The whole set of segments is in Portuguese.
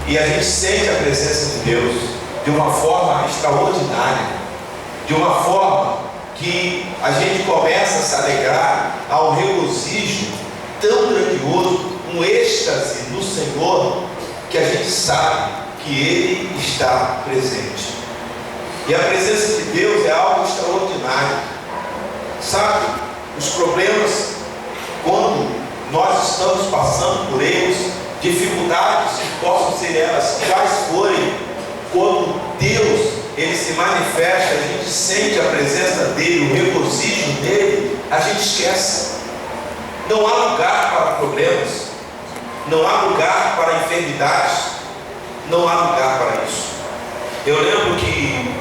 E a gente sente a presença de Deus de uma forma extraordinária, de uma forma que a gente começa a se alegrar ao regozijo tão grandioso, um êxtase no Senhor, que a gente sabe que Ele está presente. E a presença de Deus é algo extraordinário. Sabe, os problemas, quando nós estamos passando por eles, dificuldades, possam ser elas quais forem, quando Deus Ele se manifesta, a gente sente a presença dEle, o regozijo dEle, a gente esquece. Não há lugar para problemas, não há lugar para enfermidades, não há lugar para isso. Eu lembro que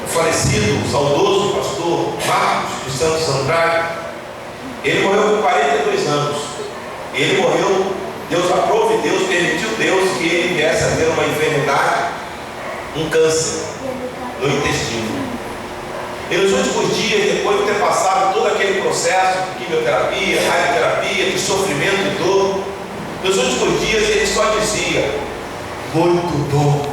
o falecido, o saudoso pastor Marcos de Santos Andrade, ele morreu com 42 anos. Ele morreu, Deus aprove, Deus permitiu Deus que ele viesse a ter uma enfermidade, um câncer no intestino. E nos últimos dias, depois de ter passado todo aquele processo de quimioterapia, radioterapia, de sofrimento e dor, nos últimos dias ele só dizia: muito bom,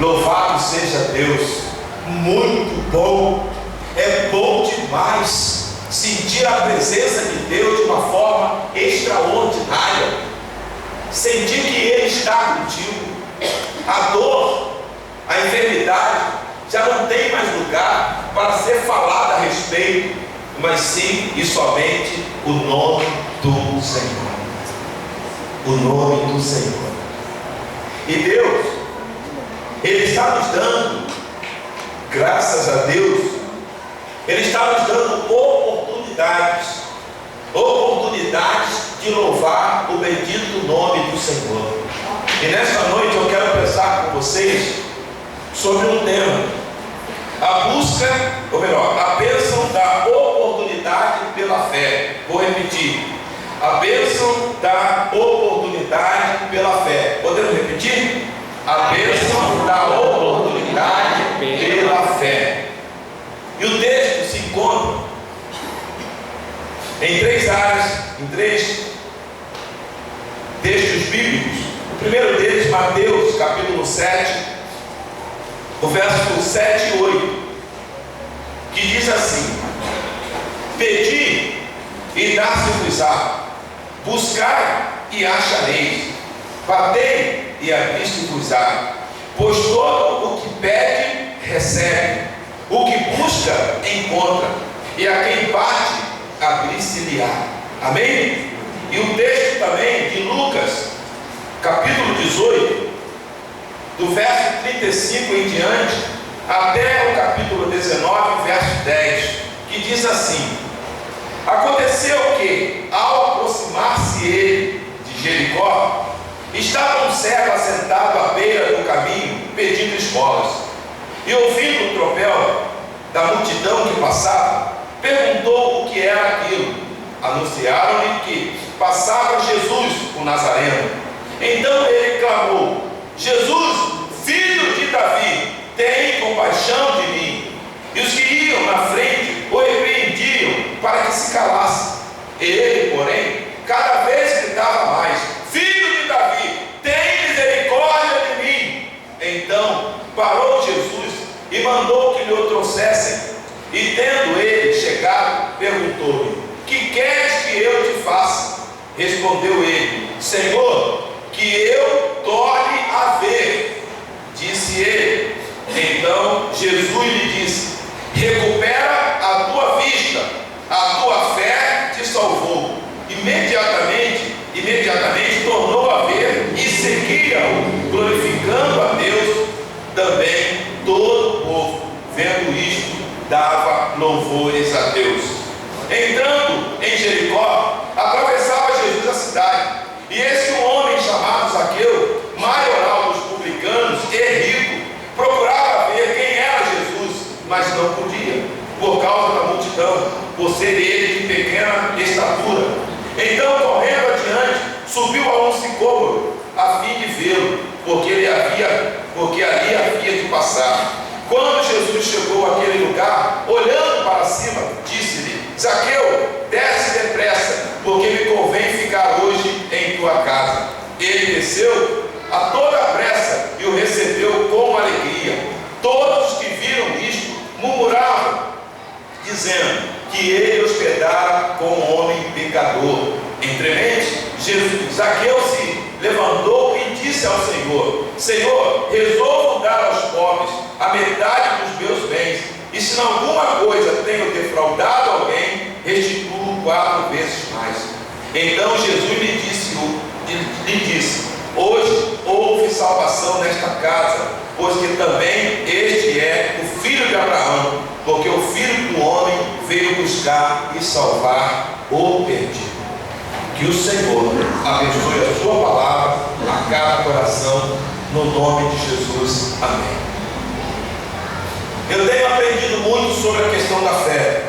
louvado seja Deus, muito bom, é bom demais sentir a presença de Deus de uma forma extraordinária, sentir que Ele está contigo. A dor, a enfermidade já não tem mais lugar para ser falado a respeito, mas sim e somente o nome do Senhor. O nome do Senhor. E Deus, Ele está nos dando, graças a Deus, Ele está nos dando oportunidades de louvar o bendito nome do Senhor. E nesta noite eu quero pensar com vocês sobre um tema: a busca, ou melhor, a bênção da oportunidade pela fé. Vou repetir: a bênção da oportunidade pela fé. Podemos repetir? A bênção da oportunidade pela fé. E o texto se encontra em três áreas, em três textos bíblicos. O primeiro deles, Mateus, capítulo 7, o verso 7 e 8, que diz assim: pedi e dar-se-vos-á, buscai e achareis, batei e abrir-se-vos-á, pois todo o que pede, recebe, o que busca, encontra, e a quem bate, abrir-se-lhe-á. Amém? E o texto também de Lucas, capítulo 18, do verso 35 em diante, até o capítulo 19, verso 10, que diz assim: aconteceu que, ao aproximar-se ele de Jericó, estava um cego assentado à beira do caminho, pedindo esmolas. E ouvindo o tropel da multidão que passava, perguntou o que era aquilo. Anunciaram-lhe que passava Jesus, o Nazareno. Então ele clamou: Jesus, filho de Davi, tem compaixão de mim. E os que iam na frente o repreendiam para que se calasse. Ele, porém, cada vez gritava mais: filho de Davi, tem misericórdia de mim. Então parou Jesus e mandou que lhe o trouxessem. E tendo ele chegado, perguntou-lhe: que queres que eu te faça? Respondeu ele: Senhor, que eu torne a ver. Disse ele. Então Jesus lhe disse: recupera a tua vista, a tua fé te salvou. Imediatamente tornou a ver e seguia-o, glorificando a Deus. Também todo o povo, vendo isto, dava louvores a Deus. Entrando em Jericó, atravessava Jesus a cidade, e eis que um homem chamado Zaqueu, maioral dos publicanos e rico, procurava ver quem era Jesus, mas não podia, por causa da multidão, por ser ele de pequena estatura. Então, correndo adiante, subiu a um sicômoro, a fim de vê-lo, porque ali havia de passar. Quando Jesus chegou àquele lugar, olhando para cima, disse-lhe: Zaqueu, desce depressa, porque me convém ficar hoje em tua casa. Ele desceu a toda a pressa e o recebeu com alegria. Todos os que viram isto murmuravam, dizendo que ele hospedara com um homem pecador. Entremente, Zaqueu se levantou e disse ao Senhor: Senhor, resolvo dar aos pobres a metade dos meus bens, e se em alguma coisa tenho defraudado alguém, restituo 4 vezes mais. Então Jesus lhe disse: hoje houve salvação nesta casa, pois que também este é o filho de Abraão, porque o Filho do Homem veio buscar e salvar o perdido. Que o Senhor abençoe a sua palavra a cada coração, no nome de Jesus. Amém. Eu tenho aprendido muito sobre a questão da fé,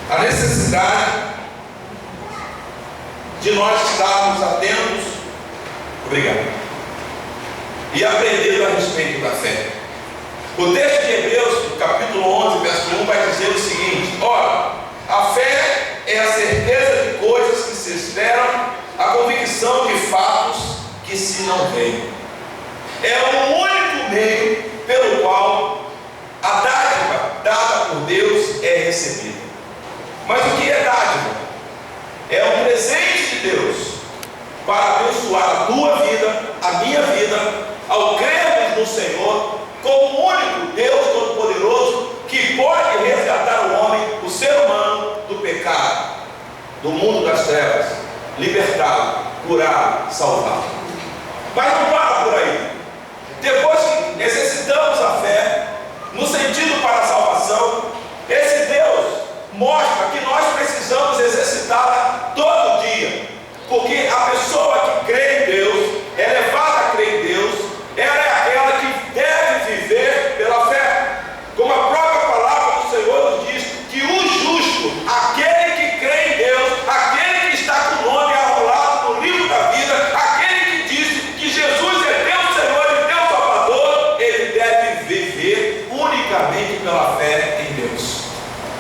a necessidade de nós estarmos atentos, obrigado, e aprendendo a respeito da fé. O texto de Hebreus, capítulo 11, verso 1, vai dizer o seguinte: ora, a fé é a certeza de coisas que se esperam, a convicção de fatos que se não veem. É o único meio pelo qual a dádiva dada por Deus é recebida. Mas o que é dádiva? É um presente de Deus para abençoar a tua vida, a minha vida, ao crermos no Senhor como o único Deus Todo-Poderoso que pode resgatar o homem, o ser humano, do pecado, do mundo das trevas, libertá-lo, curá-lo, salvá-lo. Mas não para por aí. Depois que necessitamos a fé, no sentido para a salvação, esse Deus mostra que nós precisamos exercitá-la todo dia, porque a pessoa que crê em Deus, é levada a crer em Deus, ela é aquela que deve viver pela fé, como a própria palavra do Senhor nos diz, que o justo, aquele que crê em Deus, aquele que está com o nome arrolado no livro da vida, aquele que diz que Jesus é Deus Senhor e Deus Salvador, ele deve viver unicamente pela fé em Deus.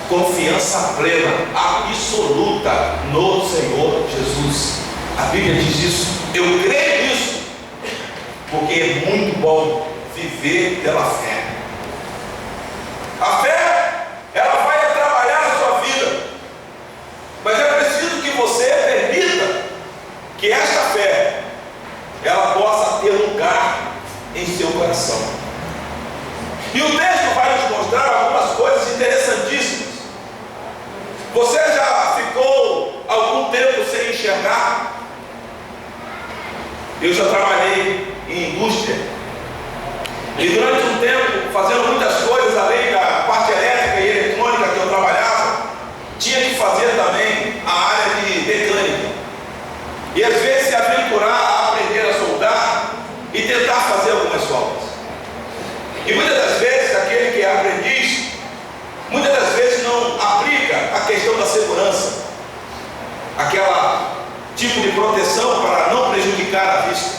Confiança plena, absoluta no Senhor Jesus. A Bíblia diz isso, eu creio nisso, porque é muito bom viver pela fé. A fé, ela vai trabalhar na sua vida, mas é preciso que você permita que esta fé, ela possa ter lugar em seu coração. E o texto vai nos mostrar algumas coisas interessantíssimas. Você já ficou algum tempo sem enxergar? Eu já trabalhei em indústria, e durante um tempo, fazendo muitas coisas, além da parte elétrica e eletrônica que eu trabalhava, tinha que fazer também a área de mecânica, e às vezes se aventurar a aprender a soldar e tentar fazer algumas soldas. E muitas das vezes, aquele que é aprendiz, muitas das vezes não aplica a questão da segurança, aquela tipo de proteção para não prejudicar a vista.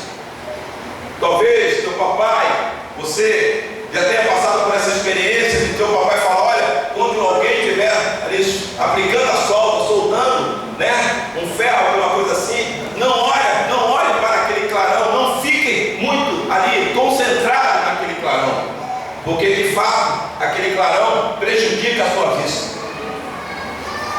Talvez teu papai, você já tenha passado por essa experiência de teu papai falar: olha, quando alguém estiver ali aplicando a solda, soldando, né, um ferro, alguma coisa assim, não olhe para aquele clarão, não fique muito ali concentrado naquele clarão, porque de fato aquele clarão prejudica a sua vista.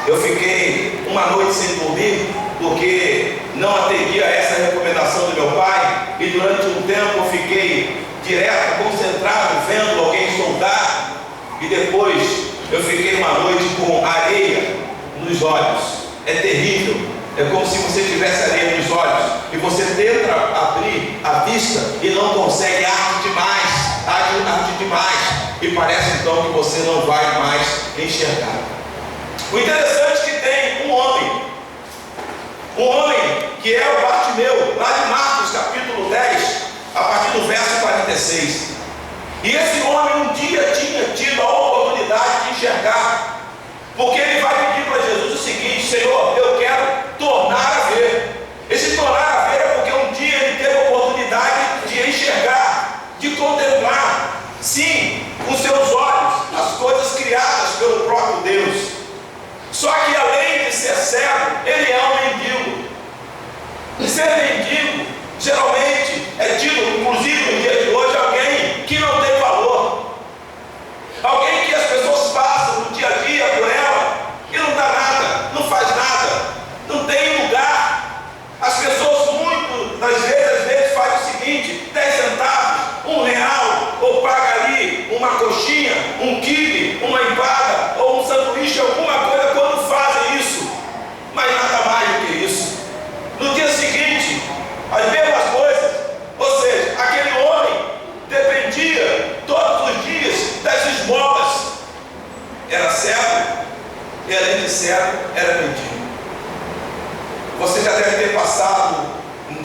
Eu fiquei uma noite sem dormir porque não atendia a essa recomendação do meu pai, e durante um tempo eu fiquei direto, concentrado, vendo alguém soldar, e depois eu fiquei uma noite com areia nos olhos. É terrível, é como se você tivesse areia nos olhos, e você tenta abrir a vista e não consegue, arde demais, e parece então que você não vai mais enxergar. O interessante é que tem um homem que é o Bartimeu, lá de Marcos capítulo 10, a partir do verso 46. E esse homem um dia tinha tido a oportunidade de enxergar, porque ele vai pedir para Jesus o seguinte: Senhor, eu quero tornar a ver. Esse tornar a ver é porque um dia ele teve a oportunidade de enxergar, de contemplar, sim, com seus olhos, as coisas criadas pelo próprio Deus. Só que além de ser cego, ele é um mendigo. E ser mendigo geralmente é tido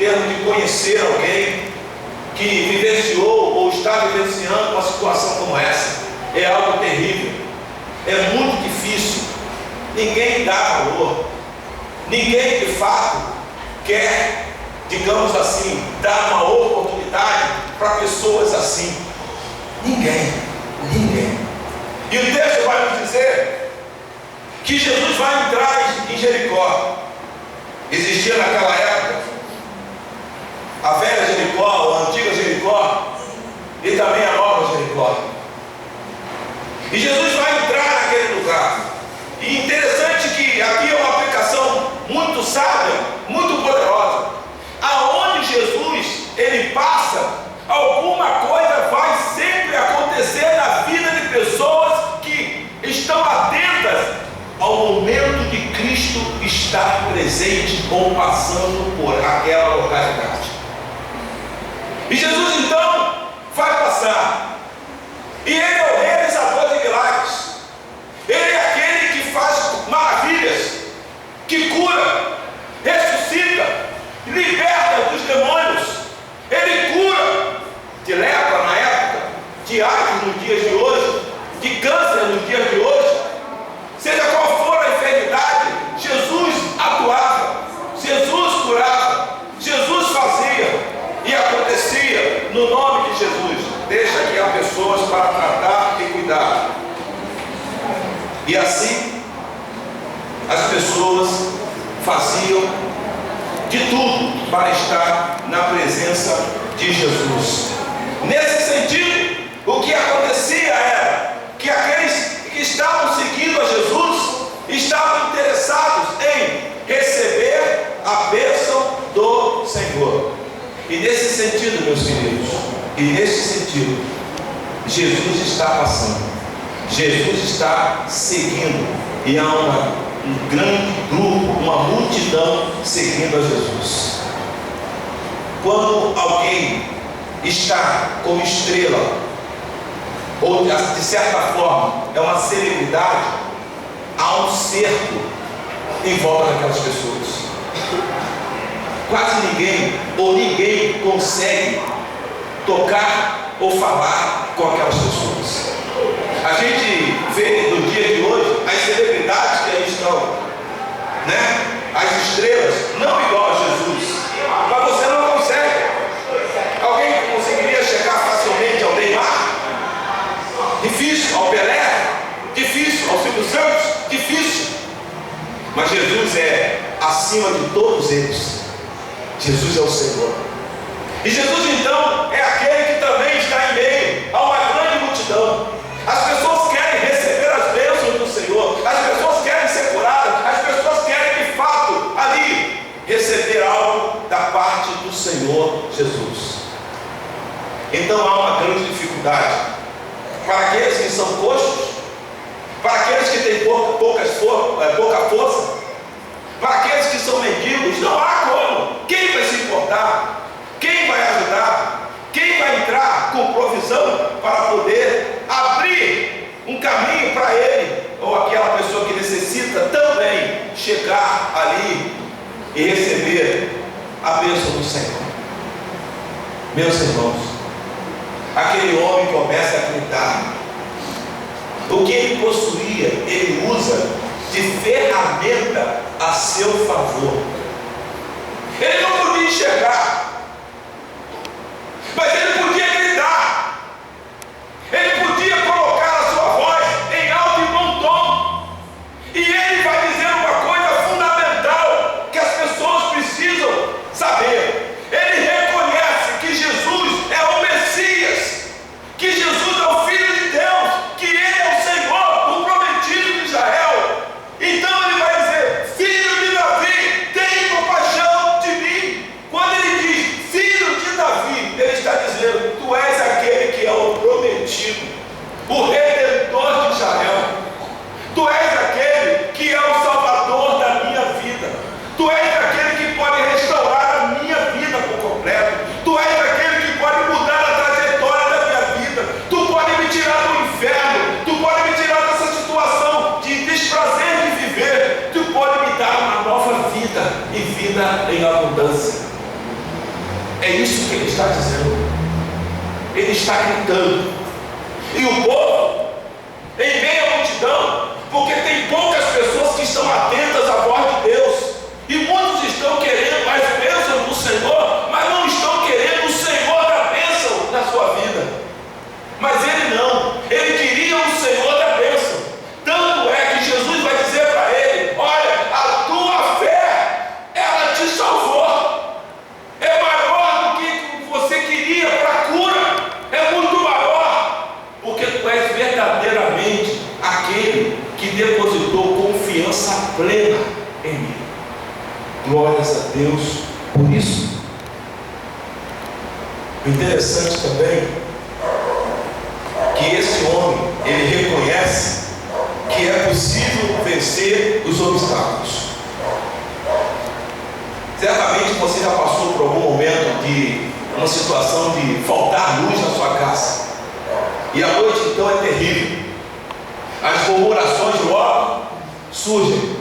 termos de conhecer alguém que vivenciou ou está vivenciando uma situação como essa. É algo terrível, é muito difícil, ninguém dá valor, ninguém de fato quer, digamos assim, dar uma oportunidade para pessoas assim. Ninguém. E o texto vai nos dizer que Jesus vai entrar em Jericó. Existia naquela época a velha Jericó, a antiga Jericó e também a nova Jericó. E Jesus vai entrar naquele lugar. E interessante que aqui é uma aplicação muito sábia, muito poderosa. Aonde Jesus ele passa, alguma coisa vai sempre acontecer na vida de pessoas que estão atentas ao momento de Cristo estar presente ou passando por aquela localidade. E Jesus então vai passar. E ele é o realizador de milagres. Ele é aquele que faz maravilhas, que cura, ressuscita, liberta dos demônios. Ele cura de lepra na época, de AIDS nos dias de hoje, de câncer nos dias de hoje. Seja qual for a enfermidade, Jesus atuava, Jesus curava, Jesus fazia e acontecia no nome de Jesus. Deixa que há pessoas para tratar e cuidar. E assim, as pessoas faziam de tudo para estar na presença de Jesus. Nesse sentido, o que acontecia era que aqueles que estavam seguindo a Jesus estavam interessados em receber a bênção do Senhor. E nesse sentido, meus queridos, Jesus está passando. Jesus está seguindo, e há um grande grupo, uma multidão seguindo a Jesus. Quando alguém está como estrela, ou de certa forma é uma celebridade, há um cerco em volta daquelas pessoas. Quase ninguém consegue tocar ou falar com aquelas pessoas. A gente vê no dia de hoje as celebridades que aí estão, né? As estrelas, não igual a Jesus, mas você não consegue. Alguém conseguiria chegar facilmente ao Neymar? Difícil. Ao Pelé? Difícil. Ao Silvio Santos? Difícil. Mas Jesus é acima de todos eles. Jesus é o Senhor. E Jesus então é aquele que também está em meio a uma grande multidão. As pessoas querem receber as bênçãos do Senhor, as pessoas querem ser curadas, as pessoas querem de fato ali receber algo da parte do Senhor Jesus. Então há uma grande dificuldade para aqueles que são coxos, para aqueles que têm pouca força, para aqueles que são mendigos. Não há como. Quem vai se importar? Quem vai ajudar? Quem vai entrar com provisão para poder abrir um caminho para ele, ou aquela pessoa que necessita também chegar ali e receber a bênção do Senhor? Meus irmãos, aquele homem começa a gritar. O que ele possuía, ele usa de ferramenta a seu favor. Ele não podia enxergar, mas ele podia gritar. Ele podia colocar a sua voz em alto e bom tom. E ele vai dizer uma coisa fundamental que as pessoas precisam saber. Ele reconhece que Jesus é o Messias, que Jesus é o Filho de Deus, que ele é o Senhor, o prometido de Israel. Então ele vai dizer: filho de Davi, tem compaixão de mim. Quando ele diz filho de Davi, ele está dizendo: tu és aquele que é o prometido, o redentor de Israel. Tu és aquele que é o salvador da minha vida. Tu és aquele que pode restaurar a minha vida por completo. Tu és aquele que pode mudar a trajetória da minha vida. Tu pode me tirar do inferno. Tu pode me tirar dessa situação de desprazer de viver. Tu pode me dar uma nova vida e vida em abundância. É isso que ele está dizendo. Ele está gritando. E o povo, em meio à multidão, porque tem poucas pessoas que estão atentas à voz de Deus, e muitos estão querendo mais bênção do Senhor, mas não estão querendo o Senhor da bênção na sua vida. Mas ele não, ele queria o Senhor da bênção. Tanto é que Jesus vai dizer para ele: olha, a tua fé, ela te salvou. É maior do que você queria para a cura, é muito maior, porque tu és verdadeiramente aquele que depositou confiança plena em mim. Glórias a Deus por isso. O interessante também que esse homem, ele reconhece que é possível vencer os obstáculos. Certamente você já passou por algum momento de uma situação de faltar luz na sua casa, e a noite então é terrível, as murmurações logo surgem.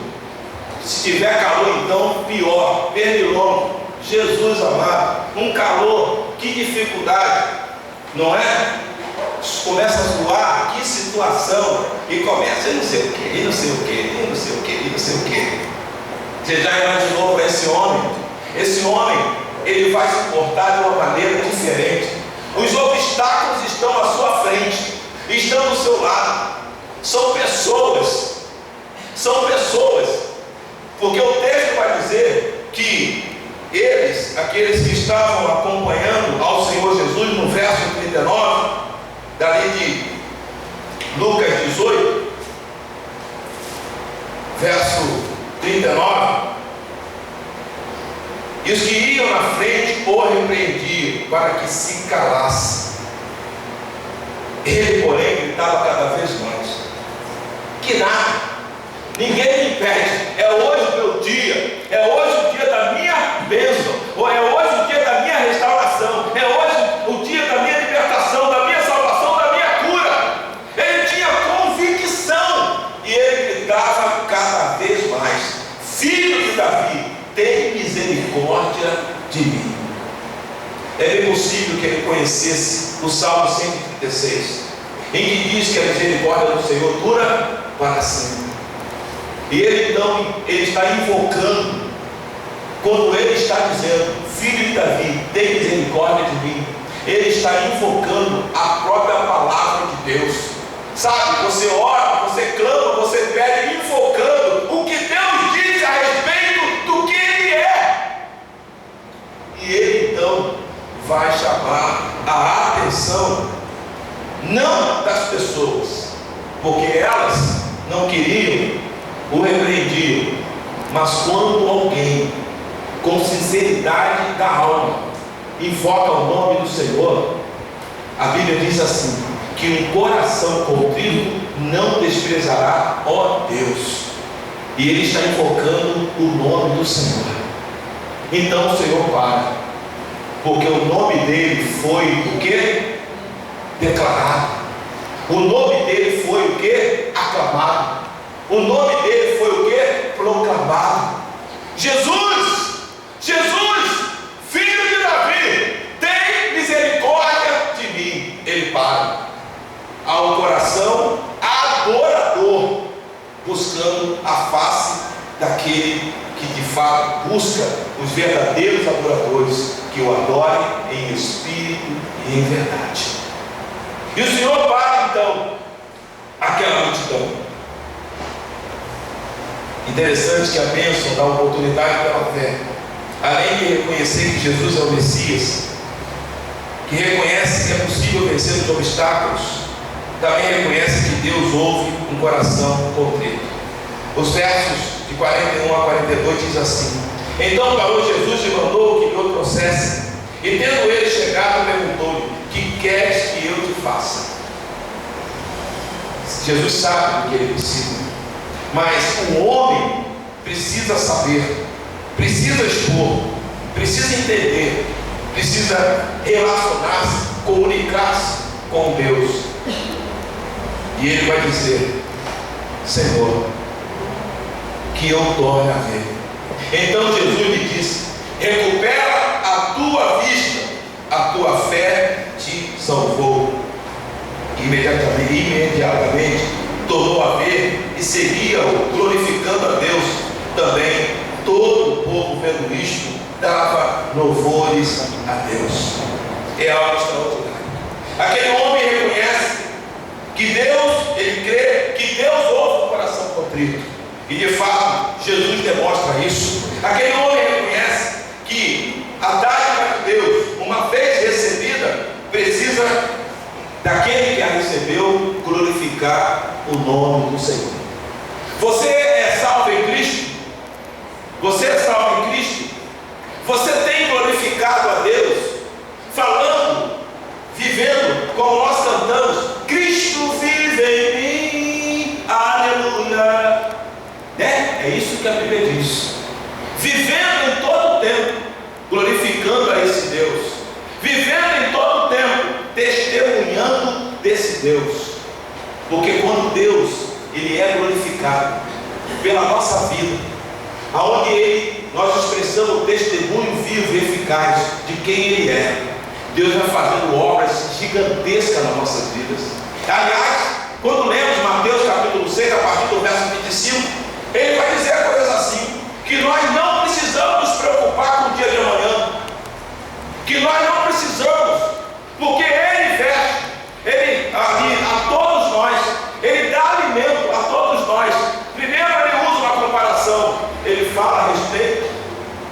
Se tiver calor, então pior, pernilongo. Jesus amado, um calor, que dificuldade, não é? Começa a zoar, que situação, e começa e não sei o que, e não sei o que, e não sei o que, e não sei o que. Você já imaginou para esse homem? Esse homem, ele vai se comportar de uma maneira diferente. Os obstáculos estão à sua frente, estão do seu lado. São pessoas, porque o texto vai dizer que eles, aqueles que estavam acompanhando ao Senhor Jesus, no verso 39, dali de Lucas 18, verso 39, e os que iam na frente o repreendiam para que se calasse. Ele, porém, gritava cada vez mais: que nada, ninguém me impede, é hoje o meu dia, é hoje o dia da minha bênção, ou é hoje o dia da minha restauração, é hoje o dia da minha libertação, da minha salvação, da minha cura. Ele tinha convicção, e ele gritava cada vez mais: filho de Davi, tem misericórdia de mim. É bem possível que ele conhecesse o Salmo 136, em que diz que a misericórdia do Senhor dura para sempre. E ele então, ele está invocando, quando ele está dizendo: filho de Davi, tem misericórdia de mim, ele está invocando a própria palavra de Deus. Sabe, você ora, você clama, você pede, invocando o que Deus diz a respeito do que ele é. E ele então vai chamar a atenção, não das pessoas, porque elas não queriam, o repreendiam, mas quando alguém, com sinceridade da alma, invoca o nome do Senhor, a Bíblia diz assim: que um coração contrito não desprezará, ó Deus. E ele está invocando o nome do Senhor. Então o Senhor para, porque o nome dele foi o que? Declarado. O nome dele foi o que? Aclamado. O nome dele foi o que? Proclamado. Jesus, filho de Davi, tem misericórdia de mim. Ele para. Há um coração adorador, buscando a face daquele que de fato busca os verdadeiros adoradores, que o adorem em espírito e em verdade. E o Senhor para então aquela multidão. Interessante que a bênção dá oportunidade pela fé, além de reconhecer que Jesus é o Messias, que reconhece que é possível vencer os obstáculos, também reconhece que Deus ouve um coração contrito. Os versos de 41 a 42 diz assim: então parou Jesus e mandou que lhe trouxesse, e tendo ele chegado, perguntou-lhe: que queres que eu te faça? Jesus sabe do que ele precisa, mas o homem precisa saber, precisa expor, precisa entender, precisa relacionar-se, comunicar-se com Deus. E ele vai dizer: Senhor, que eu torne a ver. Então Jesus lhe disse: recupera a tua vista, a tua fé te salvou. Imediatamente tornou a ver e seguia-o, glorificando a Deus. Também todo o povo, vendo isto, dava louvores a Deus. É algo extraordinário. Aquele homem reconhece que Deus, ele crê que Deus ouve o coração contrito. E de fato, Jesus demonstra isso. Aquele homem reconhece que a dádiva de Deus, uma vez recebida, precisa daquele que a recebeu glorificar o nome do Senhor. Você é salvo em Cristo? Você é salvo em Cristo? Você tem glorificado a Deus, falando, vivendo, como nós cantamos, Cristo vive em mim, aleluia. É isso que a Bíblia diz. Vivendo em todo o tempo, glorificando a esse Deus. Vivendo em todo o tempo, testemunhando desse Deus. Porque quando Deus, ele é glorificado pela nossa vida, aonde nós expressamos o testemunho vivo e eficaz de quem ele é, Deus vai fazendo obras gigantescas nas nossas vidas. Aliás, quando lemos Mateus capítulo 6, a partir do verso 25, ele vai dizer coisas assim, que nós não precisamos nos preocupar com o dia de amanhã, que nós não precisamos, porque ele veste, ele a todos nós, ele dá alimento a todos nós. Primeiro ele usa uma comparação, ele fala a respeito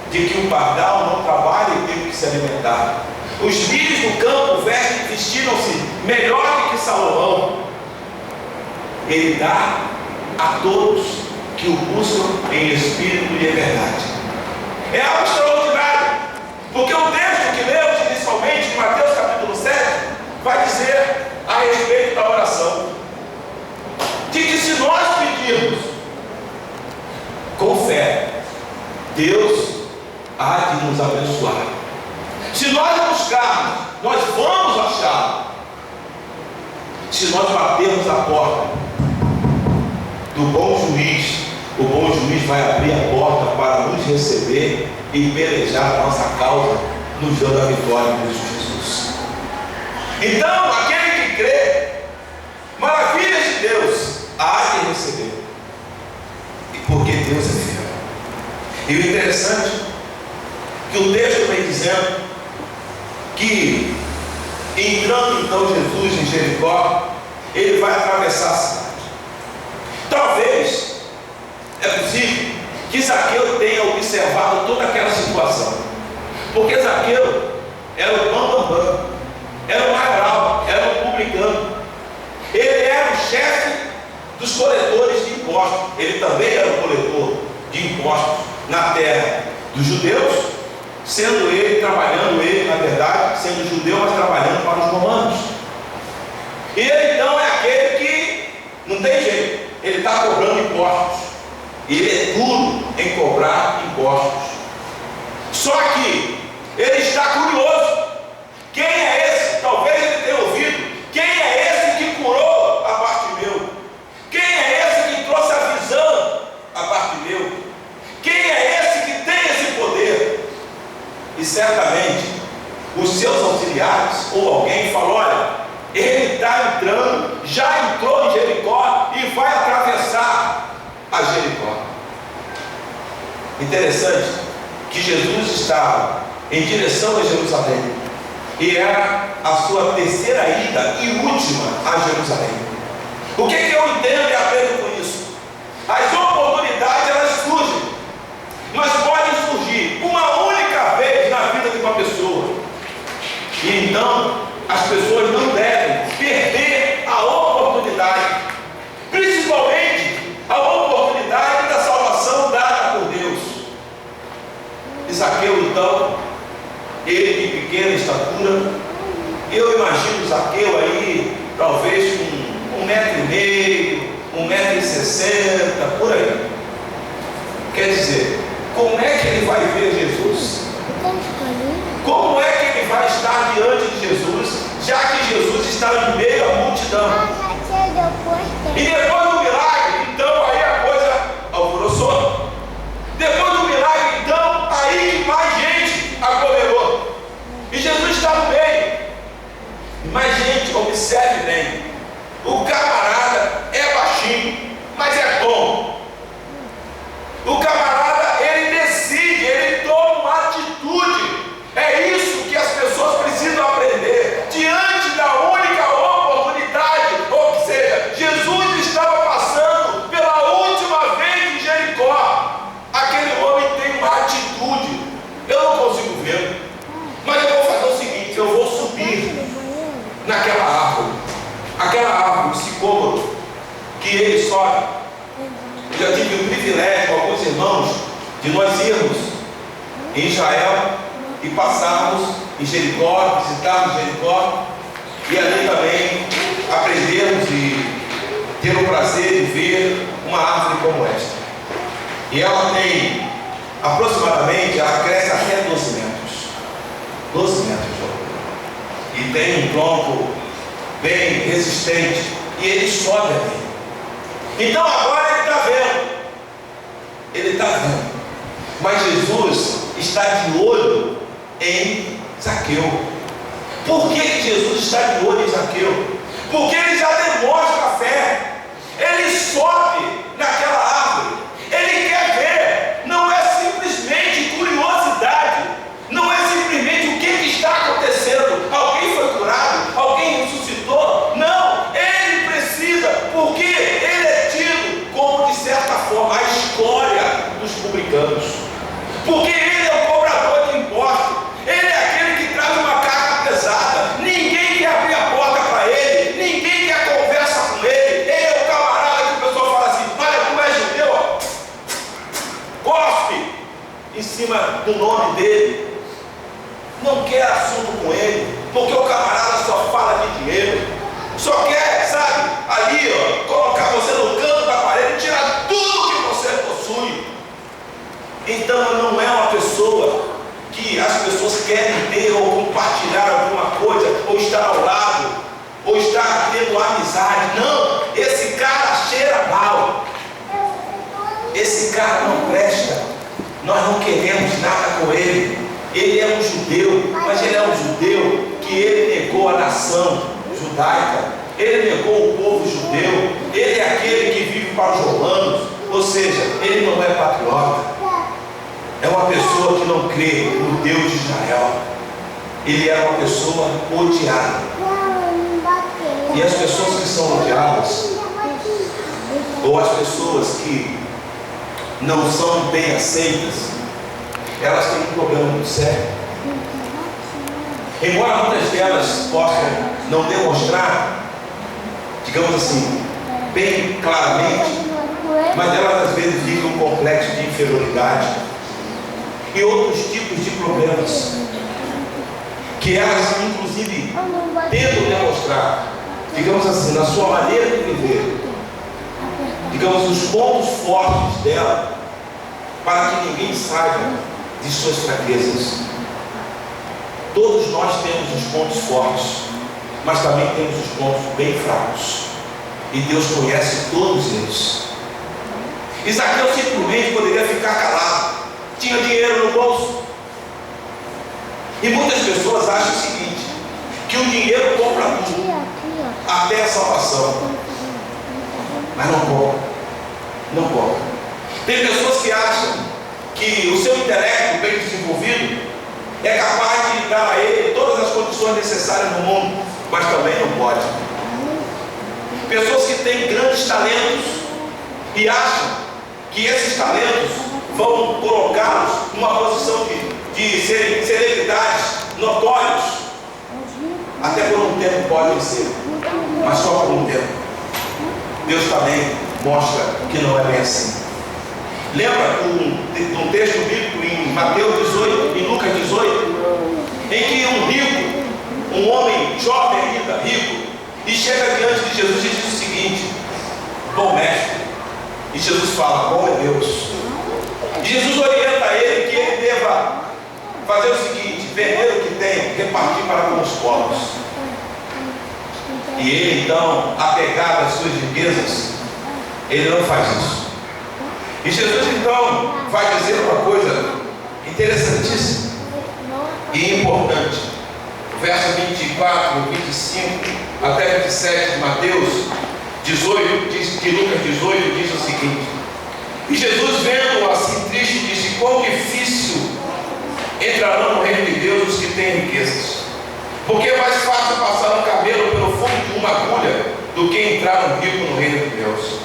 de que um pardal não trabalha e tem que se alimentar. Os lírios do campo vestiram-se melhor do que Salomão. Ele dá a todos que o buscam em espírito e em verdade. É algo extraordinário, porque o texto que lemos inicialmente, em Mateus capítulo 7, vai dizer a respeito da oração, de que se nós pedirmos com fé, Deus há de nos abençoar. Se nós buscarmos, nós vamos achar. Se nós batermos a porta do bom juiz, o bom juiz vai abrir a porta para nos receber e pelejar a nossa causa, nos dando a vitória em Cristo Jesus. Então, aquele que crê, maravilhas de Deus há de receber, e porque Deus é fiel. E o interessante que o texto vem dizendo que, entrando então Jesus em Jericó, ele vai atravessar a cidade. Talvez é possível que Zaqueu tenha observado toda aquela situação, porque Zaqueu era o bambambam, era o maioral, era o publicano, ele era o chefe dos coletores de impostos. Ele também era o coletor de impostos na terra dos judeus, sendo ele, trabalhando ele, na verdade, sendo judeu, mas trabalhando para os romanos. E ele então é aquele que não tem jeito, ele está cobrando impostos, ele é duro em cobrar impostos. Só que ele está curioso. Quem é esse? Talvez ele tenha ouvido. Quem é esse que curou a Bartimeu? Quem é esse que trouxe a visão a Bartimeu? Quem é esse que tem esse poder? E certamente os seus auxiliares ou alguém falou: olha, ele está entrando, já entrou em Jericó e vai atravessar a Jericó. Interessante que Jesus estava em direção a Jerusalém, e era a sua terceira ida e última a Jerusalém. O que eu entendo e aprendo com isso? As oportunidades, elas surgem, mas podem surgir uma única vez na vida de uma pessoa, e então as pessoas não devem perder a oportunidade, principalmente a oportunidade da salvação dada por Deus. E Zaqueu então, ele de pequena estatura, eu imagino Zaqueu aí, talvez com 1,5 m, 1,60 m, por aí. Quer dizer, como é que ele vai ver Jesus? Como é que ele vai estar diante de Jesus, já que Jesus está em meio à multidão? E depois do milagre, então aí a coisa alvoroçou. Depois do milagre, então, aí mais gente aglomerou. E Jesus está no meio. Mas, gente, observe bem. O camarada é baixinho, mas é bom. O camarada, ele decide, ele toma uma atitude. É isso que as pessoas precisam aprender. Diante da única oportunidade, ou seja, Jesus estava passando pela última vez em Jericó. Aquele homem tem uma atitude. Eu não consigo ver, mas eu vou fazer o seguinte: eu vou subir naquela árvore. Aquela árvore, esse sicômoro, que ele sobe. Eu já tive o privilégio com alguns irmãos de nós irmos em Israel e passarmos em Jericó, visitarmos Jericó, e ali também aprendermos e ter o prazer de ver uma árvore como esta. E ela tem aproximadamente, ela cresce até 12 metros. 12 metros. E tem um tronco bem resistente, e ele sobe ali. Então agora ele está vendo. Ele está vendo. Mas Jesus está de olho em Zaqueu. Por que Jesus está de olho em Zaqueu? Porque ele já demonstra a fé. Ele sobe naquela árvore. Ele quer ver. Não é simplesmente curiosidade. Não é simplesmente o que está acontecendo. Alguém foi curado? Alguém ressuscitou? Não. Ele precisa, porque ele é tido como, de certa forma, a escória dos publicanos. Porque ele é o cobrador de impostos. Ele é aquele que traz uma carga pesada. Ninguém quer abrir a porta para ele. Ninguém quer conversa com ele. Ele é o camarada que o pessoal fala assim: olha, tu é judeu, ó. Cospe em cima do nome dele. Não quer assunto com ele, porque o camarada só fala de dinheiro. Só quer, sabe, ali, ó, colocar você no canto da parede e tirar tudo que você possui. Então não é uma pessoa que as pessoas querem ter ou compartilhar alguma coisa, ou estar ao lado, ou estar tendo amizade. Não, esse cara cheira mal. Esse cara não presta. Nós não queremos nada com ele. Ele é um judeu, mas ele é um judeu que ele negou a nação judaica. Ele negou o povo judeu. Ele é aquele que vive para os romanos. Ou seja, ele não é patriota. É uma pessoa que não crê no Deus de Israel. Ele é uma pessoa odiada. E as pessoas que são odiadas, ou as pessoas que não são bem aceitas, elas têm um problema muito sério. Embora muitas delas possam não demonstrar, digamos assim, bem claramente, mas elas às vezes vivem um complexo de inferioridade e outros tipos de problemas que elas inclusive tentam demonstrar, digamos assim, na sua maneira de viver, digamos, os pontos fortes dela, para que ninguém saiba de suas fraquezas. Todos nós temos os pontos fortes, mas também temos os pontos bem fracos, e Deus conhece todos eles. Zaqueu simplesmente poderia ficar calado, tinha dinheiro no bolso. E muitas pessoas acham o seguinte, que o dinheiro compra tudo, até a salvação. Mas não compra. Não compra. Tem pessoas que acham que o seu intelecto bem desenvolvido é capaz de dar a ele todas as condições necessárias no mundo, mas também não pode. Pessoas que têm grandes talentos e acham que esses talentos vão colocá-los numa posição de serem celebridades notórios. Até por um tempo podem ser, mas só por um tempo. Deus também mostra que não é bem assim. Lembra um texto bíblico em Mateus 18, em Lucas 18, em que um rico, um homem jovem ainda, rico, e chega diante de Jesus e diz o seguinte: bom mestre. E Jesus fala: bom é Deus. E Jesus orienta ele que ele deva fazer o seguinte: vender o que tem, repartir para com os pobres. E ele então, apegado às suas riquezas, ele não faz isso. E Jesus então vai dizer uma coisa interessantíssima e importante. verso 24, 25 até 27 de Mateus 18, de Lucas 18, diz o seguinte: e Jesus, vendo-o assim triste, disse: quão difícil entrarão no reino de Deus os que têm riquezas, porque é mais fácil passar um camelo pelo fundo de uma agulha do que entrar um rico no reino de Deus.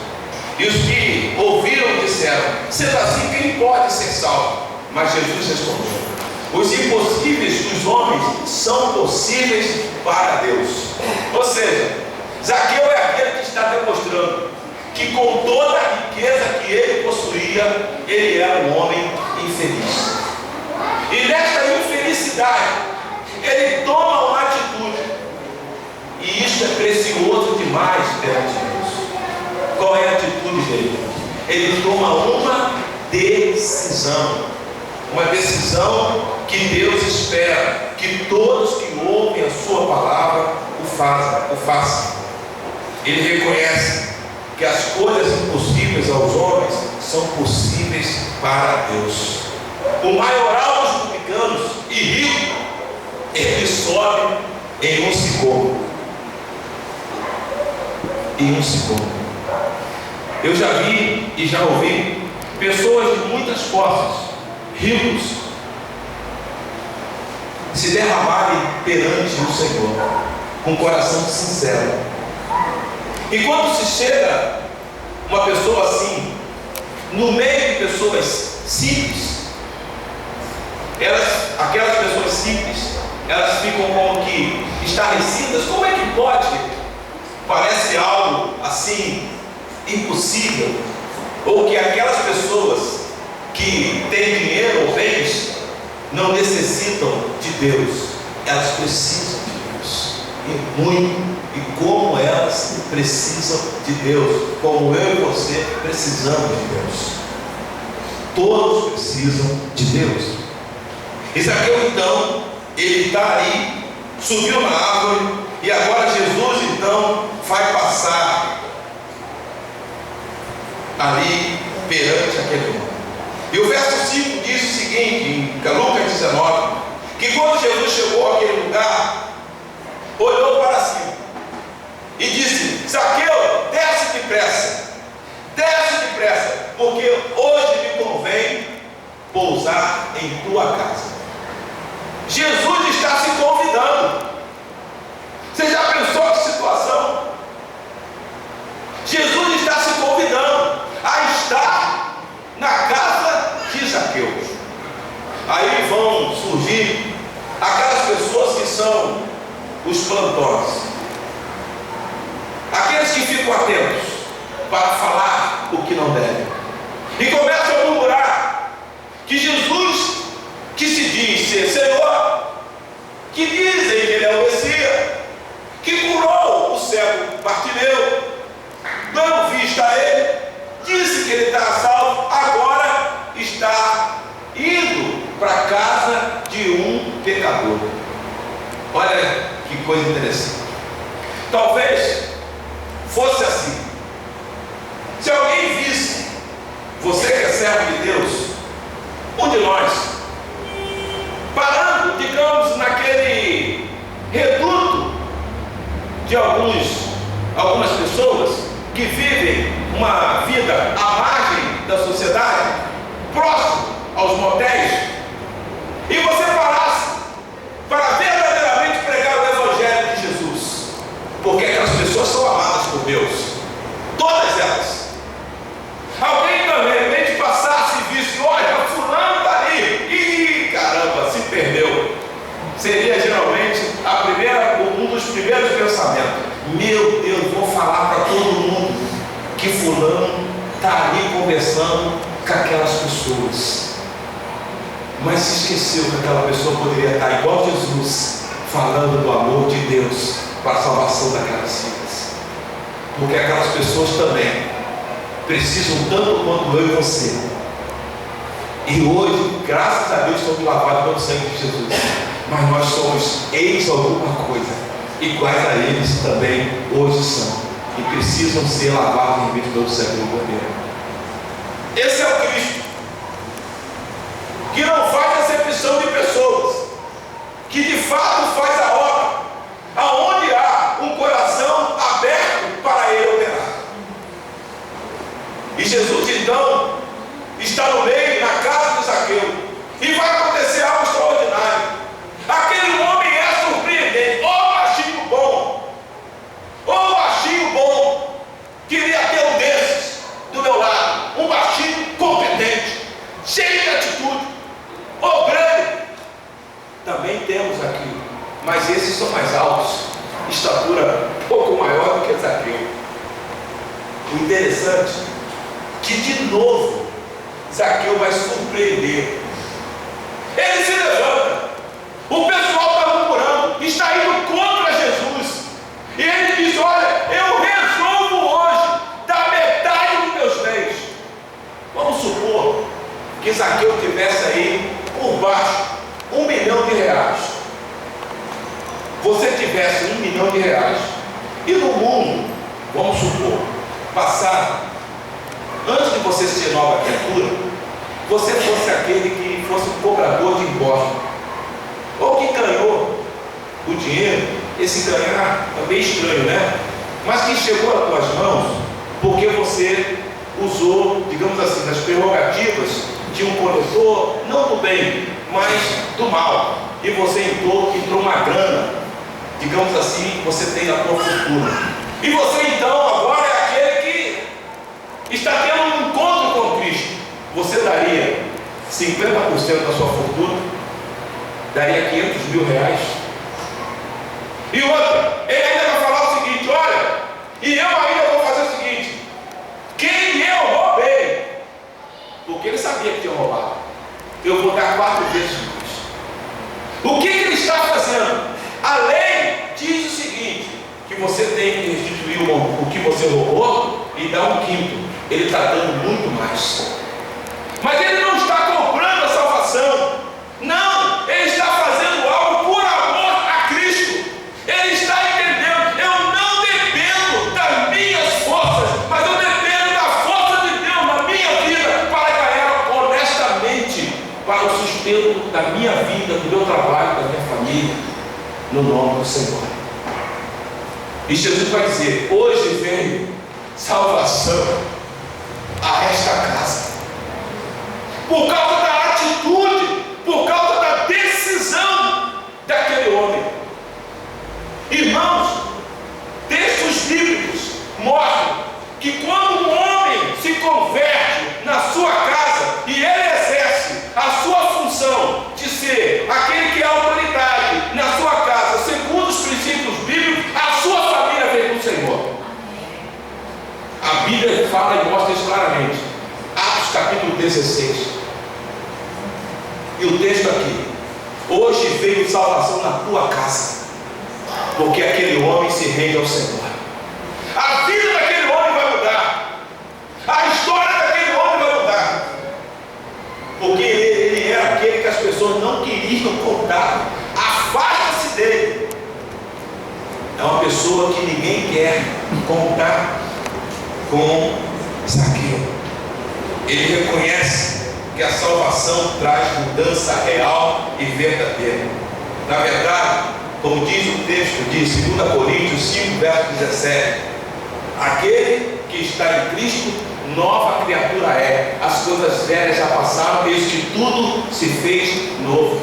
E os que ouviram disseram: sendo assim, quem pode ser salvo? Mas Jesus respondeu: os impossíveis dos homens são possíveis para Deus. Ou seja, Zaqueu é aquele que está demonstrando que com toda a riqueza que ele possuía, ele era um homem infeliz. E nesta infelicidade, ele toma uma atitude. E isso é precioso demais perante Deus. Qual é a atitude dele? Ele toma uma decisão. Uma decisão que Deus espera que todos que ouvem a sua palavra o façam. Ele reconhece que as coisas impossíveis aos homens são possíveis para Deus. O maioral dos publicanos e rico, ele sobe em um sicômoro. Em um sicômoro. Eu já vi e já ouvi pessoas de muitas posses, ricos, se derramarem perante o Senhor com coração sincero. E quando se chega uma pessoa assim, no meio de pessoas simples, aquelas pessoas simples, elas ficam como que estarrecidas. Como é que pode? Parece algo assim impossível. Ou que aquelas pessoas que têm dinheiro ou bens não necessitam de Deus. Elas precisam de Deus, e muito. E como elas precisam de Deus, como eu e você precisamos de Deus. Todos precisam de Deus. Zaqueu então, ele está ali, subiu na árvore, e agora Jesus então vai passar ali perante aquele homem. E o verso 5 diz o seguinte, em Lucas 19, que quando Jesus chegou àquele lugar, olhou para cima e disse: Zaqueu, desce depressa, porque hoje me convém pousar em tua casa. Jesus está se convidando. Você já pensou que situação? Jesus está se convidando a estar na casa de Zaqueu. Aí vão surgir aquelas pessoas que são os plantões, aqueles que ficam atentos para falar o que não deve, e começam a murmurar que Jesus, que se diz ser Senhor, que dizem que Ele é o Messias, que curou o cego Bartimeu, dando vista a ele, disse que ele está salvo, agora está indo para a casa de um pecador. Olha que coisa interessante. Talvez fosse assim: se alguém visse você que é servo de Deus, um de nós, parando, digamos, naquele reduto de algumas pessoas que vivem uma vida à margem da sociedade, próximo aos motéis, e você parasse para verdadeiramente pregar o Evangelho de Jesus, porque aquelas pessoas são amadas por Deus, todas elas. Alguém também, de repente, passasse e visse: olha, fulano está ali, e caramba, se perdeu. Seria geralmente um dos primeiros pensamentos: meu Deus, vou falar para todo mundo que fulano está ali conversando com aquelas pessoas. Mas se esqueceu que aquela pessoa poderia estar igual Jesus, falando do amor de Deus para a salvação daquelas vidas. Porque aquelas pessoas também precisam tanto quanto eu e você. E hoje, graças a Deus, somos lavados pelo sangue de Jesus. Mas nós somos ex alguma coisa, iguais a eles também hoje são, e precisam ser lavados em meio do sangue do Cordeiro. Esse é o Cristo que não faz acepção de pessoas, que de fato faz a obra mas esses são mais altos, estatura um pouco maior do que Zaqueu. O interessante é que de novo Zaqueu vai surpreender. Ele se levanta, o pessoal está murmurando, está indo contra Jesus, e ele diz: olha, eu resolvo hoje dar metade dos meus bens. Vamos supor que Zaqueu tivesse aí por baixo R$1 milhão. Você tivesse R$1 milhão e no mundo, vamos supor, passado, antes de você ser nova criatura, você fosse aquele que fosse um cobrador de impostos, ou que ganhou o dinheiro. Esse ganhar é bem estranho, né? Mas que chegou às tuas mãos porque você usou, digamos assim, das prerrogativas de um coletor, não do bem, mas do mal, e você entrou uma grana, digamos assim, você tem a tua fortuna, e você então agora é aquele que está tendo um encontro com Cristo. Você daria 50% da sua fortuna, daria R$500 mil. E outra, ele ainda vai falar o seguinte: olha, e eu ainda vou fazer o seguinte, quem eu roubei, porque ele sabia que tinha roubado, eu vou dar 4 vezes mais. O que ele está fazendo? A lei diz o seguinte, que você tem que restituir o que você roubou e dar 1/5. Ele está dando muito mais. Mas ele não está comprando a salvação, não, ele está fazendo algo por amor a Cristo. Ele está entendendo: eu não dependo das minhas forças, mas eu dependo da força de Deus na minha vida para ganhar honestamente para o sustento da minha vida, do meu trabalho, da minha família, no nome do Senhor. E Jesus vai dizer: hoje veio salvação a esta casa, por causa da atitude, por causa da decisão daquele homem. Irmãos, textos bíblicos mostram que quando um homem se converte na sua casa e ele exerce a sua função de ser aquele que é autoridade na sua casa, segundo os princípios bíblicos, a sua família vem com o Senhor. A Bíblia fala e mostra isso claramente. Atos capítulo 16. E o texto aqui: hoje veio salvação na tua casa, porque aquele homem se rende ao Senhor. A vida daquele homem vai mudar, a história daquele homem vai mudar, porque ele era aquele que as pessoas não queriam contar. Afasta-se dele. É uma pessoa que ninguém quer contar com Zaqueu. Ele reconhece que a salvação traz mudança real e verdadeira. Na verdade, como diz o texto de 2 Coríntios 5, verso 17, aquele que está em Cristo, nova criatura é. As coisas velhas já passaram, eis que tudo se fez novo.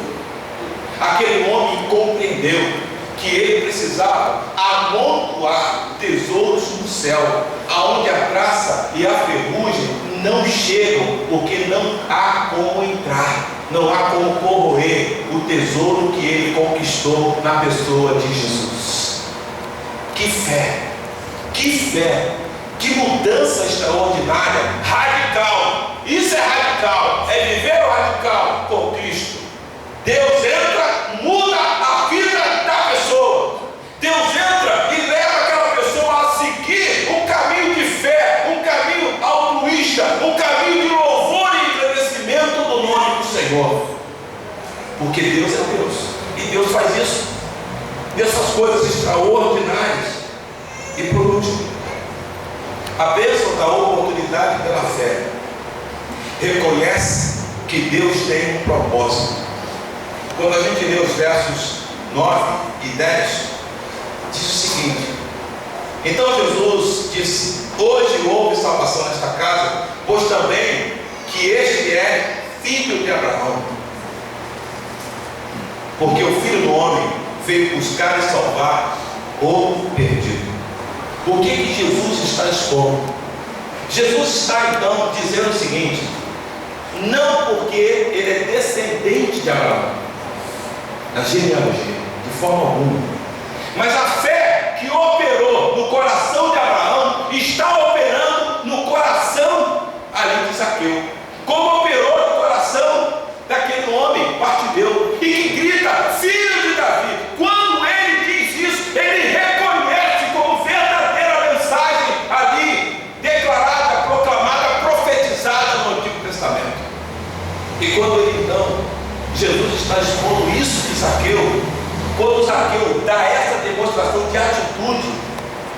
Aquele homem compreendeu que ele precisava amontoar tesouros no céu, aonde a traça e a ferrugem não chegam, porque não há como entrar, não há como corroer o tesouro que ele conquistou na pessoa de Jesus. Que fé, que mudança extraordinária, radical. Isso é radical, é viver o radical com Cristo. Deus entra, muda a vida da pessoa. Deus entra e leva aquela pessoa a seguir um caminho de fé, um caminho altruísta, um caminho de louvor e engrandecimento do nome do Senhor. Porque Deus é Deus, e Deus faz isso. Deus faz coisas extraordinárias. E por último, a bênção da oportunidade pela fé reconhece que Deus tem um propósito. Quando a gente lê os versos 9 e 10, diz o seguinte: então Jesus disse: hoje houve salvação nesta casa, pois também que este é filho de Abraão. Porque o Filho do Homem veio buscar e salvar o perdido. O que Jesus está expondo? Jesus está então dizendo o seguinte: não porque ele é descendente de Abraão, na genealogia, de forma alguma. Mas a fé que operou no coração de Abraão está operando no coração ali de Zaqueu. Como operou no coração daquele homem partideu e que grita, filho de Davi. Quando ele diz isso, ele reconhece como verdadeira mensagem ali declarada, proclamada, profetizada no Antigo Testamento. E quando ele então, Jesus está expondo isso de Zaqueu, quando Zaqueu dá essa demonstração de atitude,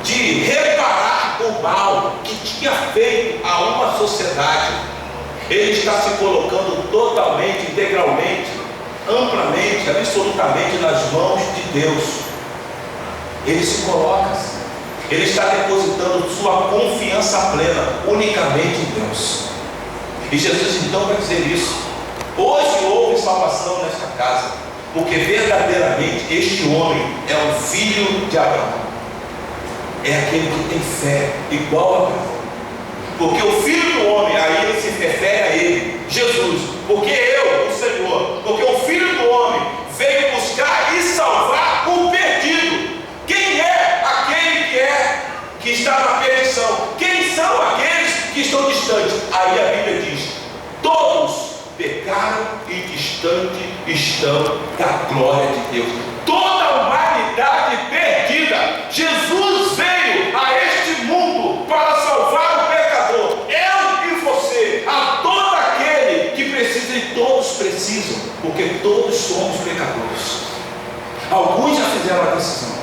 de reparar o mal que tinha feito a uma sociedade, ele está se colocando totalmente, integralmente, amplamente, absolutamente nas mãos de Deus. Ele se coloca, ele está depositando sua confiança plena unicamente em Deus. E Jesus então vai dizer isso: hoje houve salvação nesta casa, porque verdadeiramente este homem é um filho de Abraão, é aquele que tem fé igual a Abraão. Porque o filho do homem, aí ele se refere a ele, Jesus, porque eu, o Senhor, porque o filho do homem veio buscar e salvar o perdido. Quem é aquele que está na perdição? Quem são aqueles que estão distantes? Aí a Bíblia diz: todos pecaram e distante estão da glória de Deus. Toda a humanidade perdida. Jesus veio a este mundo para salvar o pecador, eu e você, a todo aquele que precisa, e todos precisam, porque todos somos pecadores. Alguns já fizeram a decisão,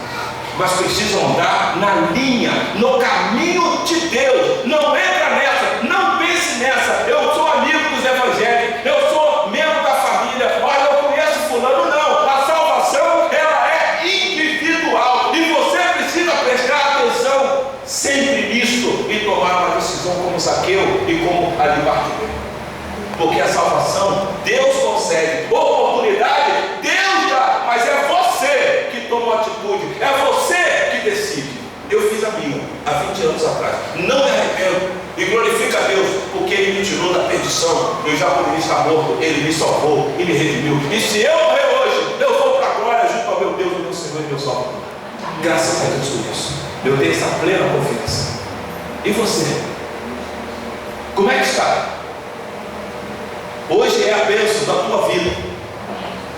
mas precisam andar na linha, no caminho de Deus. Não entra nessa, não pense nessa: eu sou amigo dos evangélicos, eu sou membro da família, olha, eu conheço fulano. Não, a salvação ela é individual e você precisa prestar atenção sempre nisso e tomar uma decisão como Zaqueu e como ali Bartimeu. Porque a salvação Deus concede, oportunidade Deus dá, mas é você que toma uma atitude, é você que decide. Eu fiz a minha há 20 anos atrás, não me arrependo e glorifico a Deus, porque Ele me tirou da perdição. Eu já poderia estar morto, Ele me salvou e me redimiu. E se eu morrer hoje, eu vou para a glória junto ao meu Deus, o meu Senhor e meu Salvador. Graças a Deus por isso. Eu tenho essa plena confiança. E você? Como é que está? Hoje é a bênção da tua vida,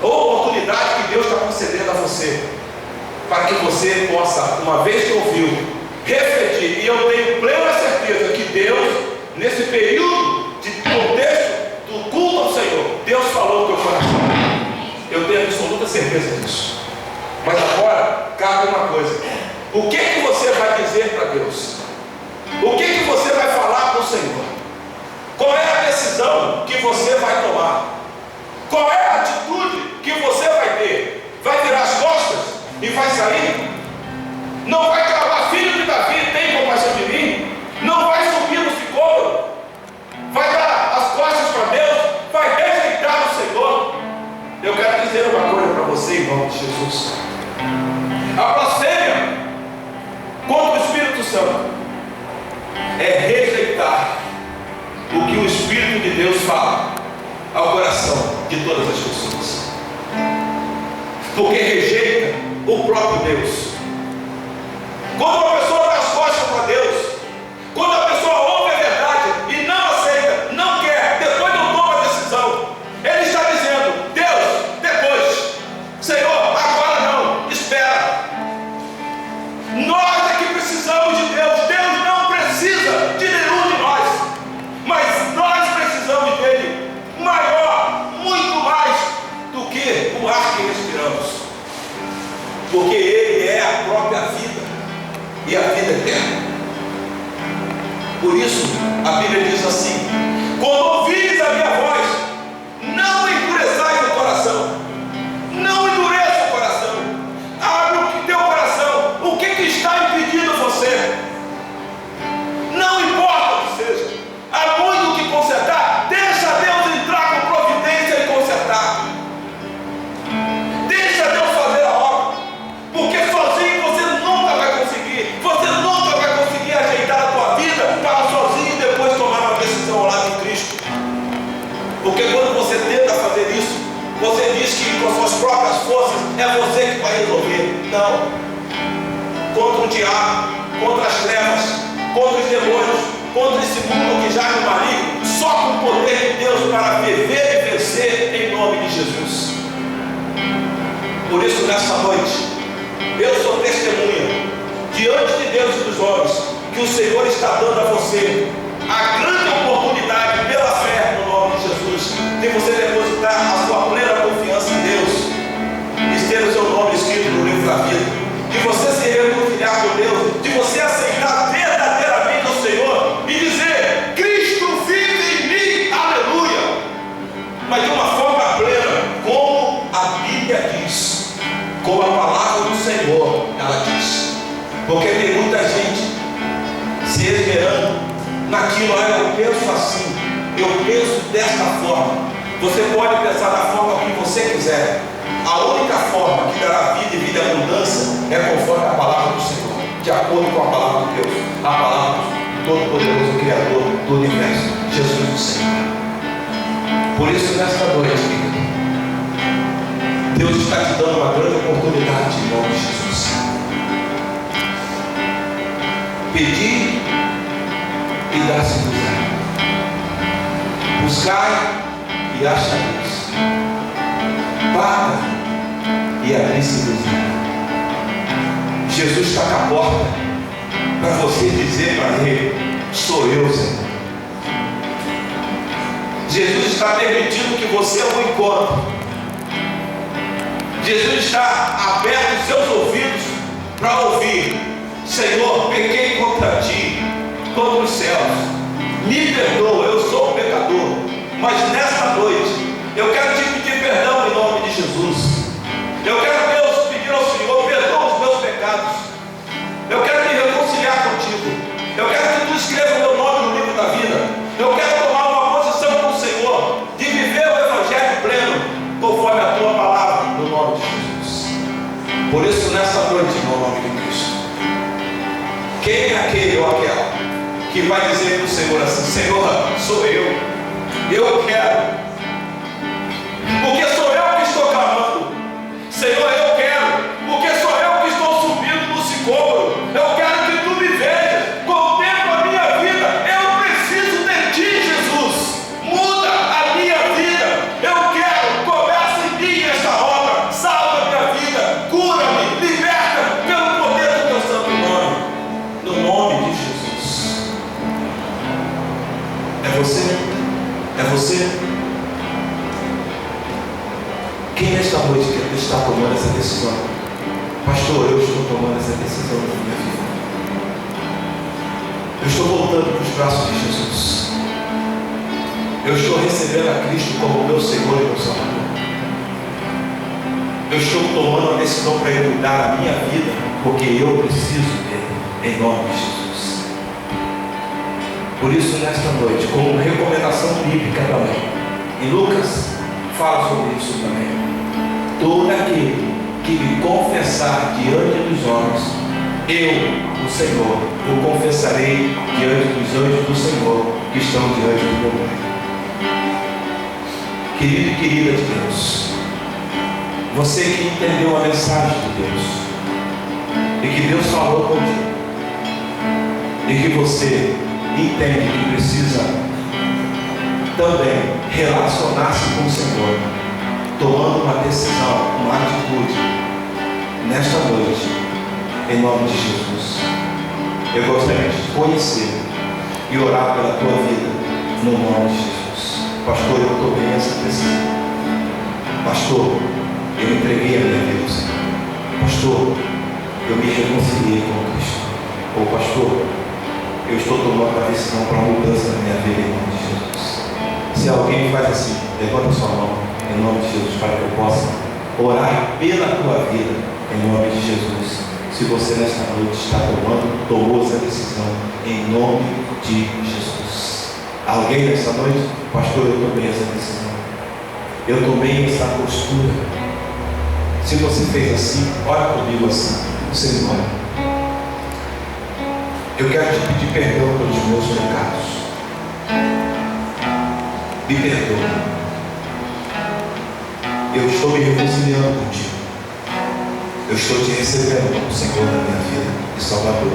a oportunidade que Deus está concedendo a você, para que você possa, uma vez que ouviu, refletir. E eu tenho plena certeza que Deus, nesse período de contexto do culto ao Senhor, Deus falou no teu coração. Eu tenho absoluta certeza disso. Mas agora, cabe uma coisa: o que você vai dizer para Deus? O que você vai falar para o Senhor? Qual é a decisão que você vai tomar? Qual é a atitude que você vai ter? Vai virar as costas e vai sair? Não vai clamar: filho de Davi, tem compaixão de mim? Não vai subir no sicômoro? Vai dar as costas para Deus? Vai rejeitar o Senhor? Eu quero dizer uma coisa para você, em nome de Jesus: a blasfêmia contra o Espírito Santo é rejeitar o que o Espírito de Deus fala ao coração de todas as pessoas, porque rejeita o próprio Deus. Quando uma pessoa dá as costas para Deus, quando a pessoa ouve a verdade e não aceita, não quer, depois não toma a decisão, ele está dizendo: Deus, depois, Senhor, agora não, espera. Nós é que precisamos de Deus. Deus não precisa de nenhum de nós, mas nós precisamos dele, maior, muito mais do que o ar que respiramos, porque ele é a própria vida e a vida eterna. Por isso a Bíblia diz assim: quando ouvires a minha voz, não endureçais o coração, não endureça o coração, abre o teu coração. O que está impedindo você? Não importa o que seja, há muito o que consertar. Deixa Deus entrar com providência e consertar. Deixa Deus fazer a obra, porque sozinho você nunca vai conseguir. Você nunca vai conseguir ajeitar a tua vida para sozinho depois tomar uma decisão Não. Contra o diabo, contra as trevas, contra os demônios, contra esse mundo que já no maligno, só com o poder de Deus para viver e vencer em nome de Jesus. Por isso, nessa noite, eu sou testemunha diante de Deus e dos homens que o Senhor está dando a você a grande oportunidade pela fé no nome de Jesus, de você depositar a sua plena confiança em Deus e ter o seu nome escrito no livro da vida, de você se reconciliar com Deus, de você aceitar verdadeiramente o Senhor e dizer: Cristo vive em mim, aleluia, mas de uma forma plena, como a Bíblia diz, como a palavra do Senhor ela diz. Porque tem muita gente se esmerando naquilo. Eu penso assim, eu penso desta forma. Você pode pensar da forma que você quiser. A única forma que dará vida e vida e abundância é conforme a palavra do Senhor, de acordo com a palavra de Deus, a palavra do Todo-Poderoso Criador do Universo, Jesus o Senhor. Por isso, nesta noite, querido, Deus está te dando uma grande oportunidade em nome de Jesus. Pedir e dar-se-vos-á. Buscai e achareis. Bata e abrir-se-vos-á. Jesus está com a porta para você dizer para Ele: sou eu, Senhor. Jesus está permitindo que você o encontre. Jesus está aberto os seus ouvidos para ouvir: Senhor, pequei contra ti, contra os céus, me perdoa, eu sou um pecador, mas nesta noite eu quero te pedir perdão em nome de Jesus. Eu quero, Deus, pedir ao Senhor: perdoa os meus pecados. Eu quero me reconciliar contigo. Eu quero que tu escreva o meu nome no livro da vida. Eu quero tomar uma posição com o Senhor de viver o Evangelho pleno, conforme a tua palavra, no nome de Jesus. Por isso, nessa noite, no nome de Cristo, quem é aquele ou aquela que vai dizer para o Senhor assim: Senhor, sou eu quero, porque sou eu que estou clamando. Senhor, eu quero, porque sou eu que estou subindo no sicômoro. Eu quero que tu me vejas, contempla a minha vida. Eu preciso de ti, Jesus. Muda a minha vida. Eu quero, começa em mim esta obra. Salva a minha vida, cura-me, liberta pelo poder do teu santo nome, no nome de Jesus. É você? É você? Quem nesta noite está tomando essa decisão? Pastor, eu estou tomando essa decisão na minha vida. Eu estou voltando para os braços de Jesus. Eu estou recebendo a Cristo como meu Senhor e meu Salvador. Eu estou tomando a decisão para Ele mudar a minha vida, porque eu preciso dele, em nome de Jesus. Por isso, nesta noite, como recomendação bíblica também, em Lucas fala sobre isso também: todo aquele que me confessar diante dos homens, eu, o Senhor, o confessarei diante dos anjos do Senhor que estão diante do meu Pai. Querido e querida de Deus, você que entendeu a mensagem de Deus e que Deus falou contigo, e que você entende que precisa também relacionar-se com o Senhor, tomando uma decisão, uma atitude, nesta noite, em nome de Jesus, eu gostaria de te conhecer e orar pela tua vida, no nome de Jesus. Pastor, eu tomei essa decisão. Pastor, eu entreguei a minha vida ao Senhor. Pastor, eu me reconciliei com Cristo. Ou pastor, eu estou tomando a decisão para a mudança na minha vida, em nome de Jesus. Se alguém faz assim, levanta sua mão, em nome de Jesus, para que eu possa orar pela tua vida, em nome de Jesus. Se você nesta noite está tomou essa decisão, em nome de Jesus. Alguém nesta noite? Pastor, eu tomei essa decisão. Eu tomei essa postura. Se você fez assim, ora comigo assim: Senhor, eu quero te pedir perdão pelos meus pecados. Me perdoa. Eu estou me reconciliando contigo. eu estou te recebendo como Senhor da minha vida e Salvador.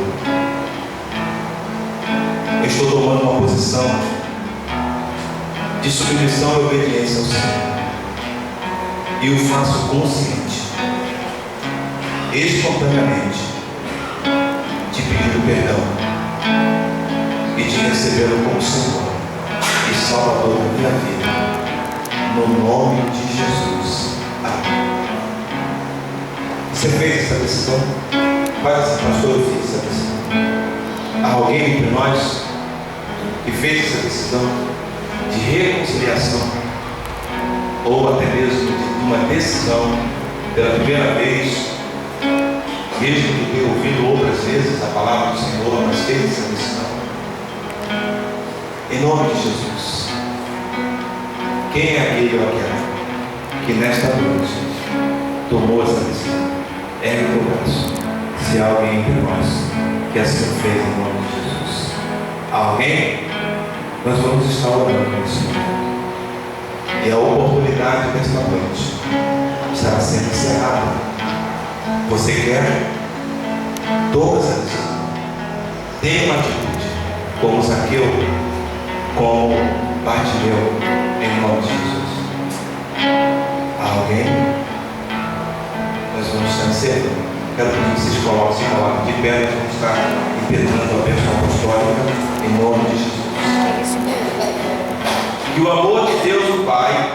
Eu estou tomando uma posição de submissão e obediência ao Senhor. E o faço consciente, espontaneamente, te pedindo perdão e te recebendo como Senhor e Salvador da minha vida, no nome de Jesus. Amém. Você fez essa decisão? Vai assim, pastor, eu fiz essa decisão. Há alguém entre nós que fez essa decisão de reconciliação, ou até mesmo de uma decisão pela primeira vez, mesmo de ter ouvido outras vezes a palavra do Senhor, mas fez essa decisão? Em nome de Jesus, quem é aquele ou aquela que nesta noite tomou essa decisão? Ergue o braço, se há alguém entre nós que assim fez em nome de Jesus. Alguém? Nós vamos estar orando nesse momento. E a oportunidade desta noite estará sendo encerrada. Você quer? Toma essa decisão. Tenha uma atitude, como Zaqueu, como Bartimeu, em nome de Jesus. Há alguém? Nós vamos estar encerrando. Quero que vocês se coloquem de pé. Nós vamos estar impetrando a bênção apostólica em nome de Jesus. Que o amor de Deus o Pai,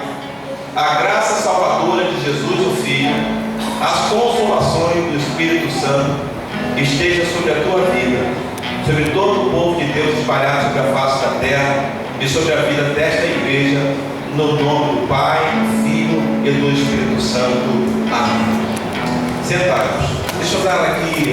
a graça salvadora de Jesus o Filho, as consolações do Espírito Santo esteja sobre a tua vida, sobre todo o povo de Deus espalhado sobre a face da terra e sobre a vida desta igreja, no nome do Pai, do Filho e do Espírito Santo. Amém. Sentados. Deixa eu dar aqui